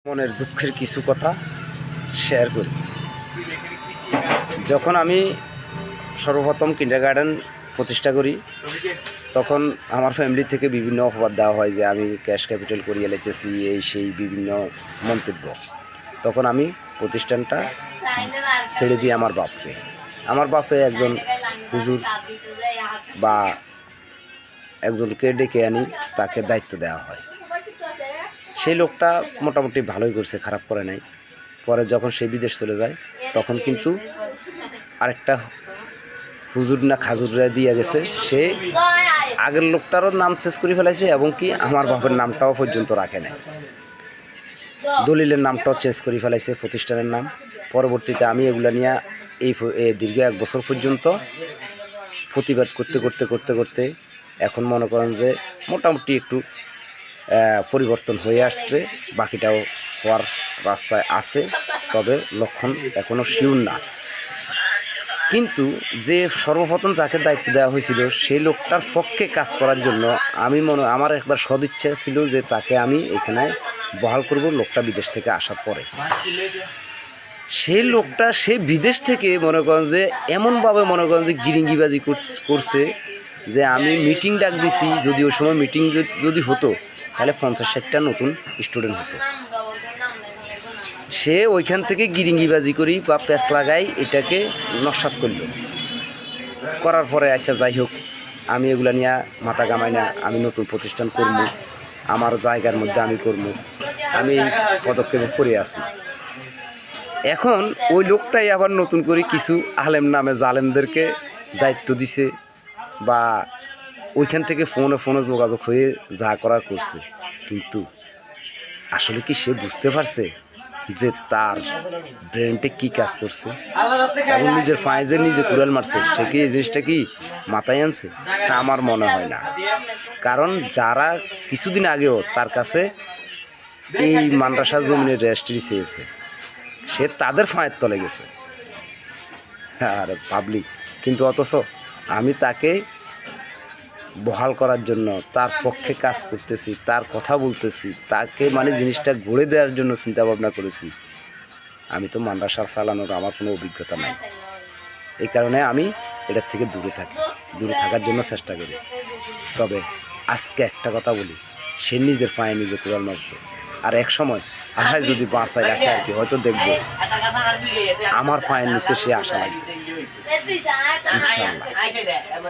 মনের দুঃখের কিছু কথা শেয়ার করি। যখন আমি সর্বপ্রথম কিন্ডারগার্টেন প্রতিষ্ঠা করি, তখন আমার ফ্যামিলি থেকে বিভিন্ন অপবাদ দেওয়া হয় যে আমি ক্যাশ ক্যাপিটাল করিয়ে লেতেছি, এই সেই বিভিন্ন মন্তব্য। তখন আমি প্রতিষ্ঠানটা ছেড়ে দিই আমার বাপে একজন হুজুর বা একজনকে ডেকে আনি, তাকে দায়িত্ব দেওয়া হয়। সেই লোকটা মোটামুটি ভালোই করছে, খারাপ করে নাই। পরে যখন সে বিদেশ চলে যায়, তখন কিন্তু আরেকটা হুজুর না খাজুররা দিয়ে গেছে, সে আগের লোকটারও নাম চেঞ্জ করে ফেলাইছে এবং কি আমার বাপের নামটাও পর্যন্ত রাখে নাই, দলিলের নামটাও চেঞ্জ করে ফেলাইছে, প্রতিষ্ঠানের নাম। পরবর্তীতে আমি এগুলা নিয়ে এই দীর্ঘ 1 বছর পর্যন্ত প্রতিবাদ করতে এখন মনে করেন যে মোটামুটি একটু পরিবর্তন হয়ে আসছে, বাকিটাও হওয়ার রাস্তায় আছে, তবে লক্ষণ এখনও শিওর না। কিন্তু যে সর্বপ্রথম যাকে দায়িত্ব দেওয়া হয়েছিল, সেই লোকটার পক্ষে কাজ করার জন্য আমার একবার সদিচ্ছা ছিল যে তাকে আমি এখানে বহাল করব, লোকটা বিদেশ থেকে আসার পরে। সেই লোকটা সে বিদেশ থেকে মনে করেন যে এমনভাবে যে গিরিঙ্গিবাজি করছে যে আমি মিটিং ডাক দিছি, যদি ওই সময় মিটিং যদি হতো তাহলে 50-60টা নতুন স্টুডেন্ট হতো। সে ওইখান থেকে গিরিঙ্গিবাজি করি বা প্যাঁচ লাগাই এটাকে নস্যাৎ করার পরে আচ্ছা যাই হোক, আমি এগুলা নিয়ে মাথা কামাই না, আমি নতুন প্রতিষ্ঠান করবো, আমার জায়গার মধ্যে আমি করবো, আমি এই পদক্ষেপে পড়ে আছি। এখন ওই লোকটাই আবার নতুন করে কিছু আলেম নামে জালেমদেরকে দায়িত্ব দিছে, বা ওইখান থেকে ফোনে যোগাযোগ হয়ে যা করার করছে। কিন্তু আসলে কি সে বুঝতে পারছে যে তার ব্রেনটে কি কাজ করছে, এবং নিজের ফাঁয়ে নিজে কুড়াল মারছে? সে কি এই জিনিসটা কি মাথায় আনছে? আমার মনে হয় না। কারণ যারা কিছুদিন আগেও তার কাছে এই মাদ্রাসা জমিনের রেজিস্ট্রি চেয়েছে, সে তাদের ফাঁয়ের তলে গেছে আর পাবলিক। কিন্তু অথচ আমি তাকে বহাল করার জন্য তার পক্ষে কাজ করতেছি, তার কথা বলতেছি, তাকে জিনিসটা গড়ে দেওয়ার জন্য চিন্তা ভাবনা করেছি। আমি তো মাদ্রাসা চালানোর আমার কোনো অভিজ্ঞতা নাই, এই কারণে আমি এটার থেকে দূরে থাকার জন্য চেষ্টা করি। তবে আজকে একটা কথা বলি, সে নিজের পায়ে নিজে কুড়াল মারছে, আর এক সময় আল্লাহ যদি বাঁচায় রাখে আর কি, হয়তো দেখবো আমার পায়ের নিচে সে আসা লাগবে ইনশাআল্লাহ।